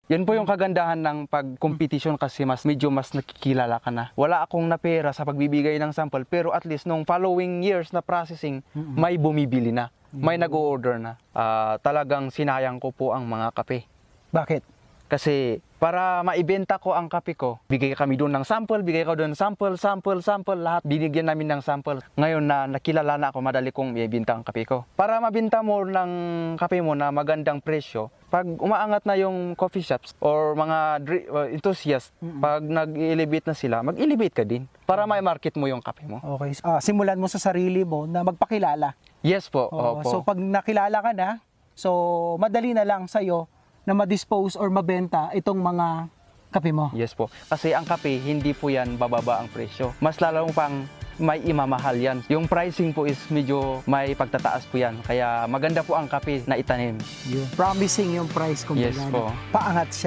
Yan po yung kagandahan ng pag-competition kasi medyo mas nakikilala ka na. Wala akong napera sa pagbibigay ng sample pero at least nung following years na processing, may bumibili na. May nag-o-order na. Talagang sinayang ko po ang mga kape. Bakit? Kasi para maibenta ko ang kape ko, bigay kami doon ng sample, bigay ko doon sample, lahat binigyan namin ng sample. Ngayon na nakilala na ako, madali kong ibenta ang kape ko. Para mabenta mo ng kape mo na magandang presyo, pag umaangat na yung coffee shops or mga enthusiast, pag nag-elevate na sila, mag-elevate ka din para may market mo yung kape mo. Okay. Simulan mo sa sarili mo na magpakilala. Yes po, Oo, opo. so pag nakilala ka na, so madali na lang sa'yo na ma-dispose or mabenta itong mga kape mo. Yes po. Kasi ang kape, hindi po yan bababa ang presyo. Mas lalong pang may imamahal yan. Yung pricing po is medyo may pagtataas po yan. Kaya maganda po ang kape na itanim. Promising yung price kung Yes po. paangat siya.